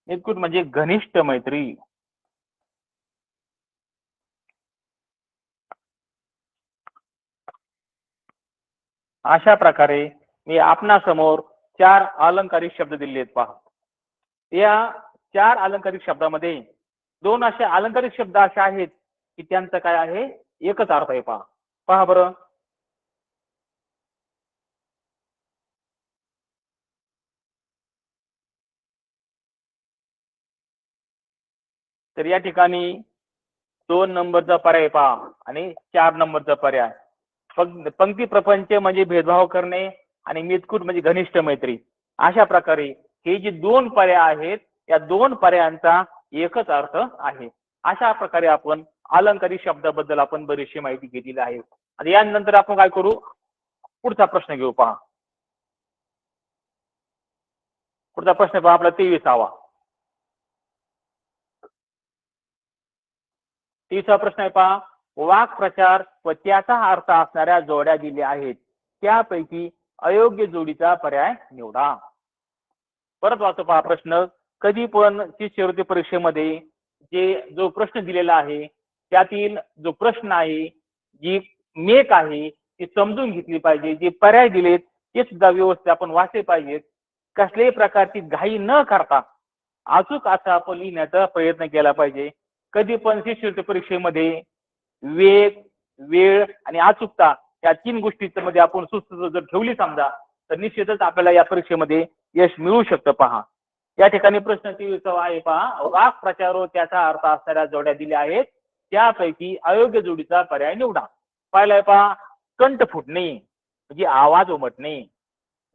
मेतकूट म्हणजे घनिष्ठ मैत्री. अशा प्रकारे मी आपणासमोर 4 अलंकारिक शब्द दिले आहेत पहा. या 4 अलंकारिक शब्दामध्ये 2 असे अलंकारिक शब्द असे आहेत की त्यांचं काय आहे एकच अर्थ आहे पहा. पहा बरं. तर या ठिकाणी 2 नंबरचा पर्याय पहा आणि 4 नंबरचा पर्याय पंक्ती प्रपंच म्हणजे भेदभाव करणे आणि मितकूट म्हणजे घनिष्ठ मैत्री. अशा प्रकारे हे जे दोन पर्याय आहेत या दोन पर्यायांचा एकच अर्थ आहे. अशा प्रकारे आपण अलंकारिक शब्दाबद्दल आपण बरीचशी माहिती घेतलेली आहे. आणि यानंतर आपण काय करू, पुढचा प्रश्न घेऊ. पहा, पुढचा प्रश्न पहा आपला 23वा. 23वा प्रश्न आहे पहा, वाक्प्रचार व त्याचा अर्थ असणाऱ्या जोड्या दिल्या आहेत, त्यापैकी अयोग्य जोडीचा पर्याय निवडा. परत वाचतो पहा प्रश्न. कधी पण शिष्यवृत्ती परीक्षेमध्ये जो प्रश्न दिलेला आहे त्यातील जो प्रश्न आहे, जी मेक आहे ती समजून घेतली पाहिजे. जे पर्याय दिलेत ते सुद्धा व्यवस्थित आपण वाचले पाहिजेत. कसल्याही प्रकारची घाई न करता अचूक असा आपण लिहिण्याचा प्रयत्न केला पाहिजे. कधी पण शिष्यवृत्ती परीक्षेमध्ये वेग, वेळ आणि अचूकता या तीन गोष्टींच्या मध्ये आपण सुस्त जर ठेवली समजा, तर निश्चितच आपल्याला या परीक्षेमध्ये यश मिळू शकतं. पहा, या ठिकाणी प्रश्न 23 आहे पहा, वाक्प्रचार व त्याचा अर्थ असणाऱ्या जोड्या दिल्या आहेत, त्यापैकी अयोग्य जोडीचा पर्याय निवडा. पहिला आहे पहा, कंठ फुटणे म्हणजे आवाज उमटणे.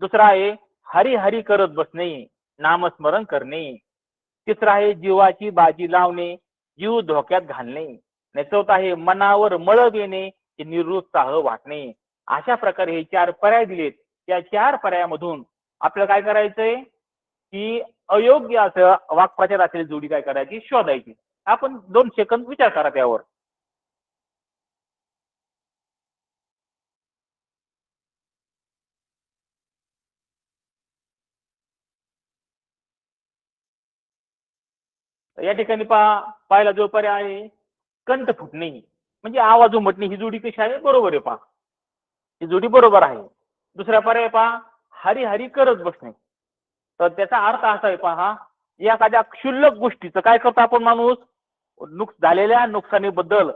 दुसरा आहे हरी हरी करत बसणे, नामस्मरण करणे. तिसरा आहे जीवाची बाजी लावणे, जीव धोक्यात घालणे. आणि चौथा आहे मनावर मळब येणे, निरुत्साह वाटणे. अशा प्रकारे हे चार पर्याय दिलेत. त्या चार पर्यायामधून आपल्याला काय करायचंय की अयोग्य असं वाक्प्रचार असलेली जोडी काय करायची, शोधायची. आपण 2 सेकंद विचार करा त्यावर. या ठिकाणी पहा, पहिला जो पर्याय आहे कंठ फुटणे म्हणजे आवाज उमटणे, ही जोडी कशी आहे, बरोबर आहे. पहा, ही जोडी बरोबर आहे. दुसरा पर्याय पहा, हरी हरी करत बसणे. तर त्याचा अर्थ असा आहे पहा, एखाद्या क्षुल्लक गोष्टीचं काय करतो आपण माणूस, झालेल्या नुकसानीबद्दल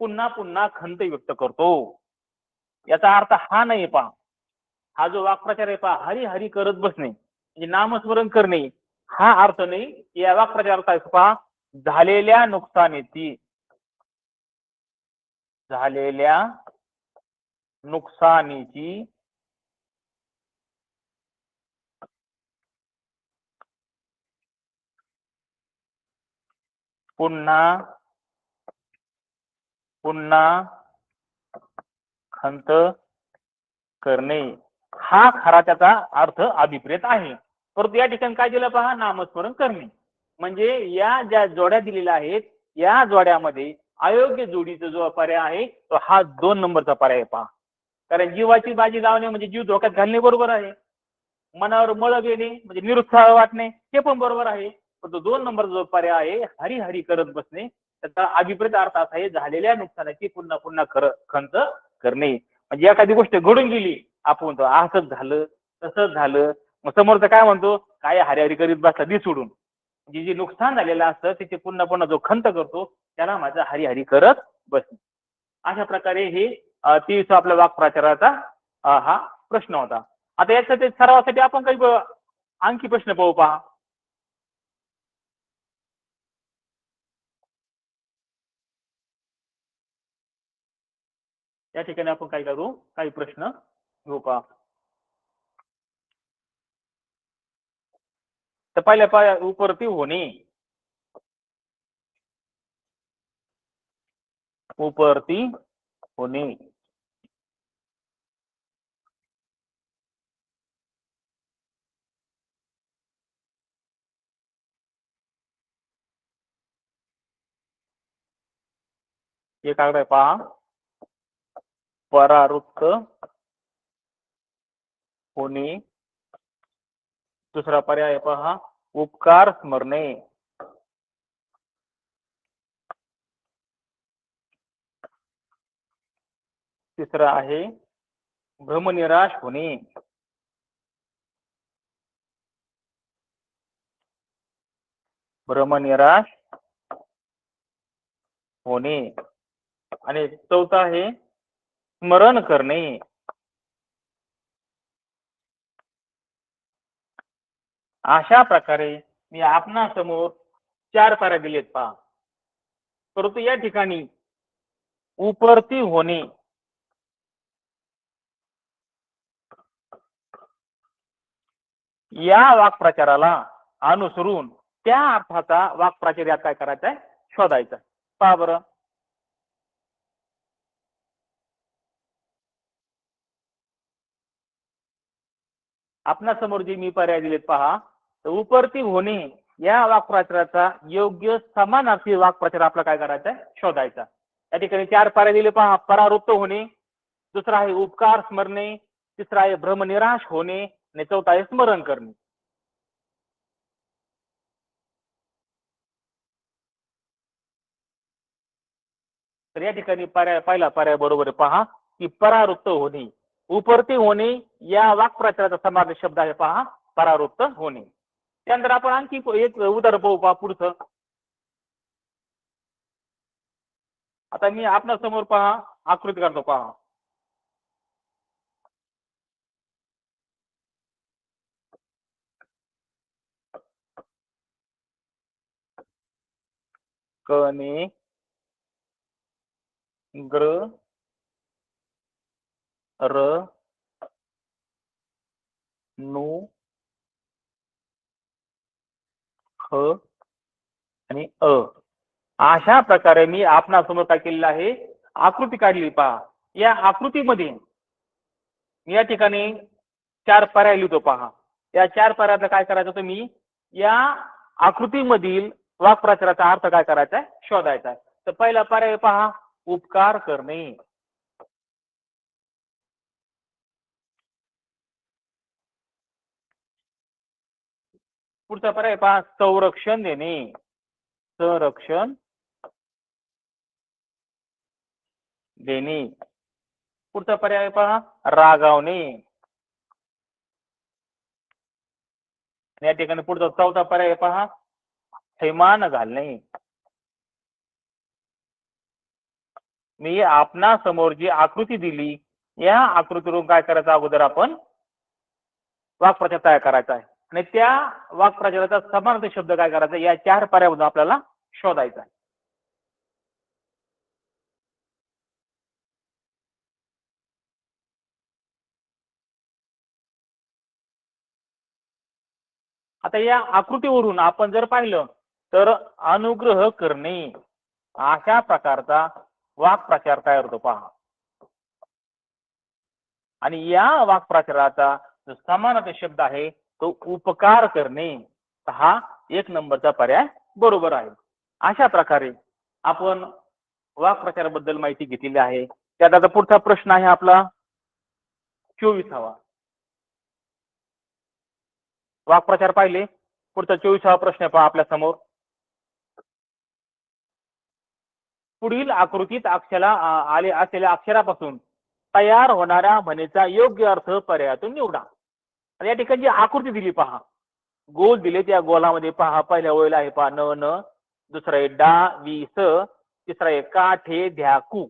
पुन्हा पुन्हा खंत व्यक्त करतो. याचा अर्थ हा नाही. पहा, हा जो वाक्प्रचार आहे पहा, हरी हरी करत बसणे म्हणजे नामस्मरण करणे, हा अर्थ नाही. या वाक्प्रचाराचा अर्थ पहा, झालेल्या नुकसानीची झालेल्या नुकसानीची पुन्हा पुन्हा खंत करणे, हा खरा त्याचा अर्थ अभिप्रेत आहे. परंतु या ठिकाणी काय दिलं पहा, नामस्मरण करणे. म्हणजे या ज्या जोड्या दिलेल्या आहेत या जोड्यामध्ये अयोग्य जोडीचा जो पर्याय आहे तो हा 2 नंबरचा पर्याय पहा. कारण जीवाची बाजी लावणे म्हणजे जीव धोक्यात घालणे बरोबर आहे. मनावर मळब येणे म्हणजे निरुत्साह वाटणे हे पण बरोबर आहे. पण तो 2 नंबरचा जो पर्याय आहे हरी हरी करत बसणे, त्याचा अभिप्रेत अर्थ असा आहे, झालेल्या नुकसानाची पुन्हा पुन्हा खंत करणे. म्हणजे एखादी गोष्ट घडून गेली, आपण म्हणतो असंच झालं तसंच झालं, मग समोरचा काय म्हणतो, काय हरी करीत बसला दी सोडून. म्हणजे जे नुकसान झालेलं असतं त्याचे पुन्हा पुन्हा जो खंत करतो त्याला माझा हरी करत बसणे. अशा प्रकारे हे 23 आपल्या वाक्प्रचाराचा हा प्रश्न होता. आता यासाठी सरावासाठी आपण काही आणखी प्रश्न पाहू. पहा, या ठिकाणी आपण काय करू, काही प्रश्न घेऊ. पहा, तर पहिल्या पाया उपरती होणे, उपरती होणे. एक आहे पहा, परावृत्त होणे. दुसरा पर्याय पहा, उपकार स्मरणे. तिसरा आहे भ्रमनिराश होणे. भ्रमनिराश होणे. आणि चौथा आहे स्मरण करणे. अशा प्रकारे मी आपणासमोर 4 पर्याय दिलेत. पहा, परंतु या ठिकाणी उपरती होणे या वाक्प्रचाराला अनुसरून त्या अर्थाचा वाक्प्रचार यात काय करायचा आहे, शोधायचा. पहा बरं, आपणासमोर जे मी पर्याय दिलेत पहा, तर उपरती होणे या वाक्प्रचाराचा योग्य समानार्थी वाक्प्रचार आपला काय करायचा आहे, शोधायचा. या ठिकाणी 4 पर्याय दिले पहा. परावृत्त होणे, दुसरा आहे उपकार स्मरणे, तिसरा आहे भ्रमनिराश होणे आणि चौथा आहे स्मरण करणे. तर या ठिकाणी पहिला पर्याय बरोबर आहे पहा, की परावृत्त होणे. उपरती होणे या वाक्प्रचाराचा समानार्थी शब्द आहे पहा, परावृत्त होणे. त्यानंतर आपण आणखी एक उदाहरण पाहू पहा पुढचं. आता मी आपल्या समोर पहा आकृती काढतो पहा. कणे ग्र र नु ख आणि अ. अशा प्रकारे मी आपणासमोर काय केलेलं आहे, आकृती काढली पहा. या आकृतीमध्ये या ठिकाणी 4 पर्याय लिहितो पहा. या 4 पर्यायाचं काय करायचं, तुम्ही या आकृतीमधील वाक्प्रचाराचा अर्थ काय करायचा आहे, शोधायचा आहे. तर पहिला पर्याय पहा, उपकार करणे. पुढचा पर्याय पहा, संरक्षण देणे. संरक्षण देणे. पुढचा पर्याय पहा, रागावणे. या ठिकाणी पुढचा चौथा पर्याय पहा, थैमान घालणे. मी आपणासमोर जी आकृती दिली, या आकृतीवरून काय करायचं, अगोदर आपण वाक्प्रचार तयार करायचा आहे आणि त्या वाक्प्रचाराचा समानार्थी शब्द काय करायचा, या 4 पर्यायामधून आपल्याला शोधायचा आहे. आता या आकृतीवरून आपण जर पाहिलं तर अनुग्रह करणे अशा प्रकारचा वाक्प्रचार तयार होतो पहा. आणि या वाक्प्रचाराचा जो समानार्थी शब्द आहे तो उपकार करणे, हा 1 नंबरचा पर्याय बरोबर आहे. अशा प्रकारे आपण वाक्प्रचाराबद्दल माहिती घेतलेली आहे. त्यात आता पुढचा प्रश्न आहे आपला 24वा. वाक्प्रचार पाहिले. पुढचा 24वा प्रश्न पहा आपल्या समोर. पुढील आकृतीत अक्षराला आले असलेल्या अक्षरापासून तयार होणाऱ्या म्हणीचा योग्य अर्थ पर्यायातून निवडा. या ठिकाणी जी आकृती दिली पहा, गोल दिले, त्या गोलामध्ये पहा पहिल्या ओळीला आहे पहा न न, दुसरा आहे डा वी स, तिसरा आहे का ठे ध्या कू.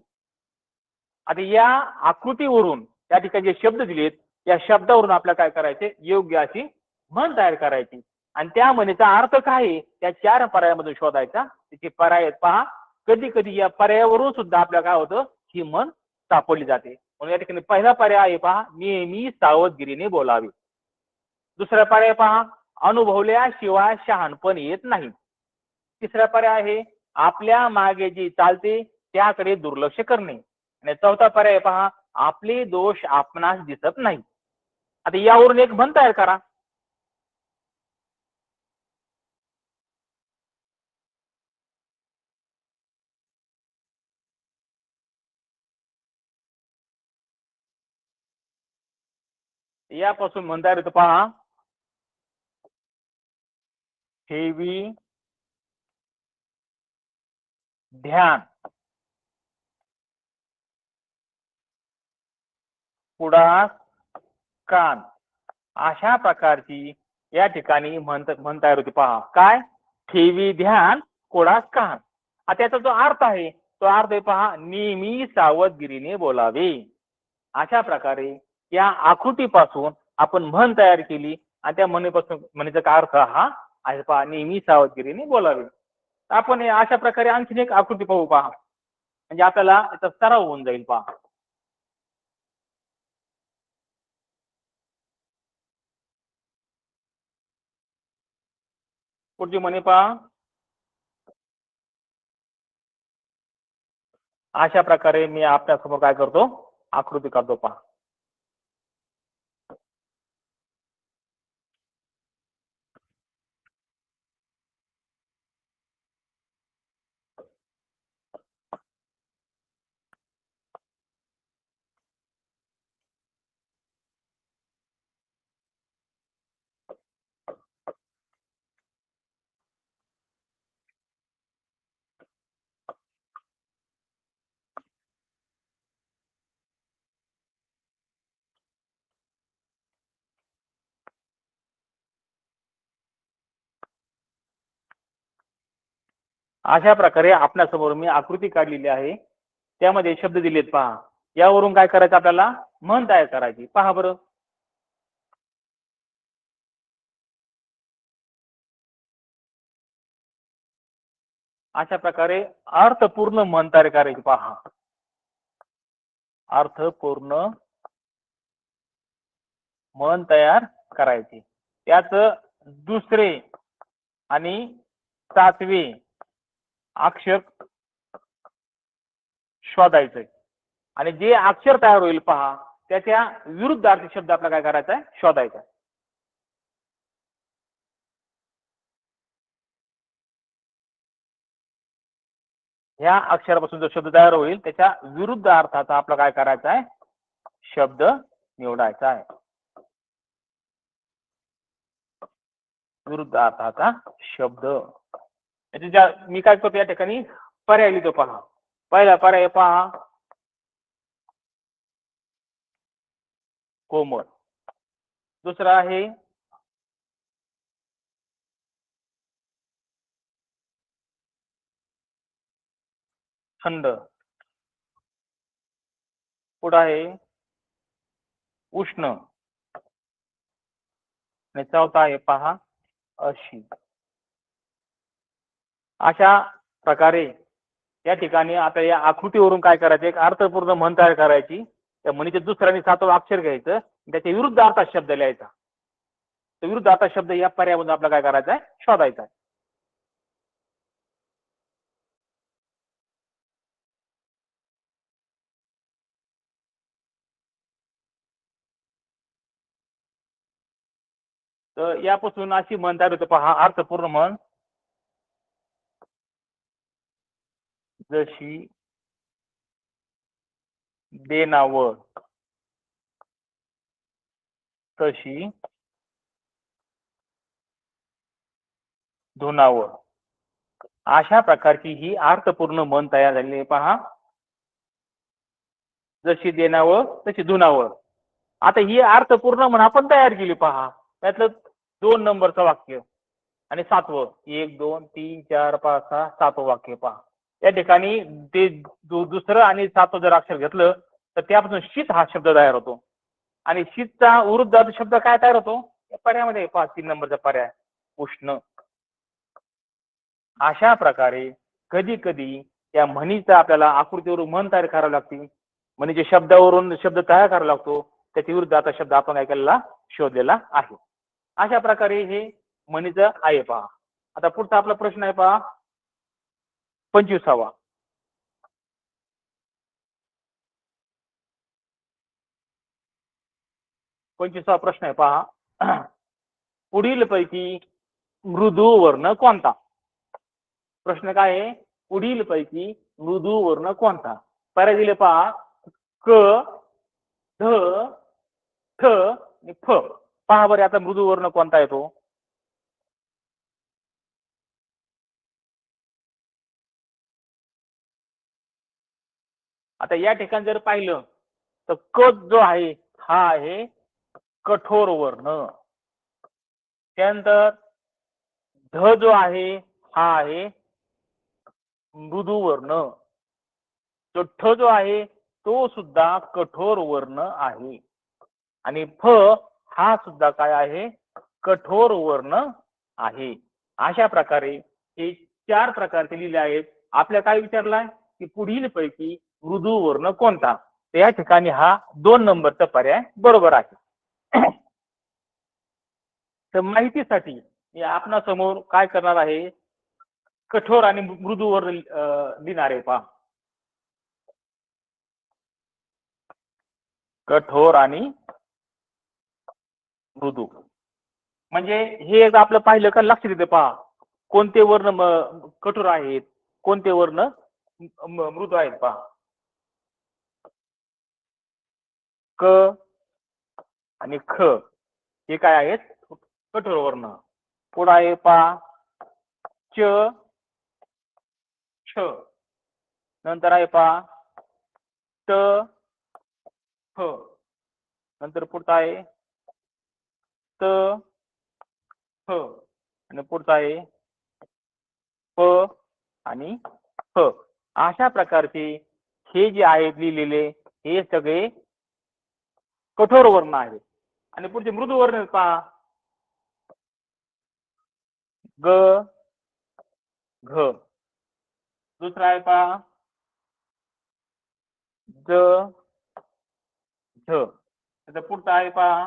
आता या आकृतीवरून त्या ठिकाणी जे शब्द दिलेत, या शब्दावरून आपल्याला काय करायचे, योग्य अशी म्हण तयार करायची आणि त्या म्हणीचा अर्थ काय आहे त्या 4 पर्यायामधून शोधायचा. त्याचे पर्याय पहा. कधी कधी या पर्यायावरून सुद्धा आपल्याला काय होतं, ही म्हण सापडली जाते. म्हणून या ठिकाणी पहिला पर्याय आहे पहा, नेहमी सावधगिरीने बोलावे. दुसरा पर्याय पहा, अनुभवल्याशिवाय शहाणपण येत नाही. तिसरा पर्याय आहे, आपल्या मागे जी चालते त्याकडे दुर्लक्ष करणे. आणि चौथा पर्याय पहा, आपले दोष आपणास दिसत नाही. आता यावरून एक म्हण तयार करा. यापासून म्हण तयार होतं पहा, ठेवी ध्यान पुढास कान. अशा प्रकारची या ठिकाणी म्हण तयार होती पहा. काय, ठेवी ध्यान कोडास कान. आता त्याचा जो अर्थ आहे तो अर्थ आहे पहा, नेहमी सावधगिरीने बोलावे. अशा प्रकारे या आकृतीपासून आपण म्हण तयार केली आणि त्या म्हणीपासून म्हणीचा अर्थ हा आहे पहा, नेहमी सावधगिरीने बोलावे. आपण अशा प्रकारे आणखीन एक आकृती पाहू पहा, म्हणजे आपल्याला याचा सराव होऊन जाईल पहा. पुढची म्हणे पहा, अशा प्रकारे मी आपल्यासमोर काय करतो, आकृती काढतो पहा. अशा प्रकारे आपल्यासमोर मी आकृती काढलेली आहे, त्यामध्ये शब्द दिलेत पहा. यावरून काय करायचं आपल्याला, म्हण तयार करायची. पहा बरं, अशा प्रकारे अर्थपूर्ण म्हण तयार करायची. पहा, अर्थपूर्ण म्हण तयार करायची. त्याच दुसरे आणि सातवे अक्षर शोधायचंय आणि जे अक्षर तयार होईल पहा, त्याच्या विरुद्धार्थी शब्द आपला काय करायचा आहे, शोधायचा. ह्या अक्षरापासून जो शब्द तयार होईल त्याच्या विरुद्ध अर्थाचा आपला काय करायचा आहे, शब्द निवडायचा आहे. विरुद्ध अर्थाचा शब्द. मी काय करतो, या ठिकाणी पर्याय लिहितो पहा. पहिला पर्याय पहा, कोमल. दुसरा आहे थंड. पुढे आहे उष्ण. आणि चौथा आहे पहा, अशी. अशा प्रकारे या ठिकाणी आता या आकृतीवरून काय करायचं, एक अर्थपूर्ण म्हण तयार करायची. त्या म्हणीचे दुसरं आणि सातवं अक्षर घ्यायचं, त्याच्या विरुद्ध अर्थात शब्द लिहायचा. तर विरुद्ध अर्थात शब्द या पर्यायामधून आपला काय करायचा आहे, शोधायचा आहे. तर यापासून अशी म्हण तयार होते पहा, अर्थपूर्ण म्हण. जशी बेनावळ तशी धुनावळ. अशा प्रकारची ही अर्थपूर्ण म्हण तयार झालेली आहे पहा. जशी देनावळ तशी धुनावळ. आता ही अर्थपूर्ण म्हण आपण तयार केली पहा. त्यातलं 2 नंबरचं वाक्य आणि 7वं, 1 2 3 4 5 6 7वं वाक्य पहा. या ठिकाणी ते दुसरं आणि 7वं जर अक्षर घेतलं तर त्यापासून शीत हा शब्द तयार होतो. आणि शीतचा विरुद्ध शब्द काय तयार होतो, या पर्यायामध्ये पहा, 3 नंबरचा पर्याय, उष्ण. अशा प्रकारे कधी कधी या म्हणीचा आपल्याला आकृतीवरून म्हण तयार करावी लागते. म्हणजे शब्दावरून शब्द तयार करावा लागतो, त्याच्या विरुद्ध आता शब्द आपण काय केलेला, शोधलेला आहे. अशा प्रकारे हे म्हणीचं आहे पहा. आता पुढचा आपला प्रश्न आहे पहा, 25वा. 25वा प्रश्न आहे पहा. पुढील पैकी मृदू वर्ण कोणता. प्रश्न काय आहे, पुढील पैकी मृदू वर्ण कोणता. पर्याय दिले पहा, क, ध, ठ आणि फ. पहा बरे आता मृदू वर्ण कोणता येतो. आता या ठिकाणी जर पाहिलं तर क जो आहे हा आहे कठोर वर्ण. त्यानंतर ध जो आहे हा आहे मृदू वर्ण. तो ठ जो आहे तो सुद्धा कठोर वर्ण आहे. आणि फ हा सुद्धा काय आहे, कठोर वर्ण आहे. अशा प्रकारे हे 4 प्रकारचे लिहिले आहेत. आपल्या काय विचारलाय की पुढील पैकी मृदू वर्ण कोणता. तर या ठिकाणी हा 2 नंबरचा पर्याय बरोबर आहे. तर माहितीसाठी मी आपणासमोर काय करणार आहे, कठोर आणि मृदूवर लिहिणार आहे पहा. कठोर आणि मृदू म्हणजे हे एकदा आपलं पाहिलं का लक्षात येते पहा, कोणते वर्ण कठोर आहेत, कोणते वर्ण मृदू आहेत पहा. क आणि ख हे काय आहेत, कठोर वर्ण. पुढे आहे पहा च छ, नंतर आहे पहा ट फ, नंतर पुढचा आहे त फ, आणि पुढचा आहे प आणि फ. अशा प्रकारचे हे जे आहेत लिहिलेले हे सगळे कठोर वर्ण आहेत. आणि पुढचे मृदू वर्ण पहा, ग घ, दुसरा आहे पहा ज झ, त्याचा पुढचा आहे पहा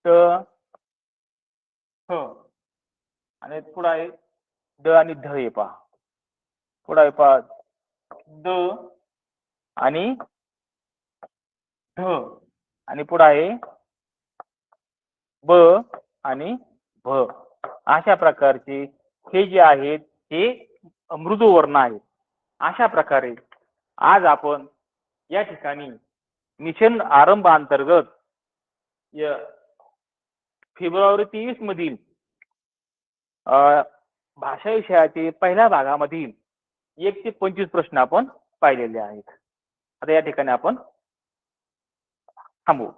ट ह, आणि पुढे आहे द आणि ध हे पहा. पुढे आहे पहा द आणि ध, आणि पुढे आहे ब आणि भ. अशा प्रकारचे हे जे आहेत हे मृदू वर्ण आहेत. अशा प्रकारे आज आपण या ठिकाणी मिशन आरंभ अंतर्गत फेब्रुवारी 23 मधील भाषा विषयाचे पहिल्या भागामधील 1 ते 25 प्रश्न आपण पाहिलेले आहेत. आता या ठिकाणी आपण थांबू.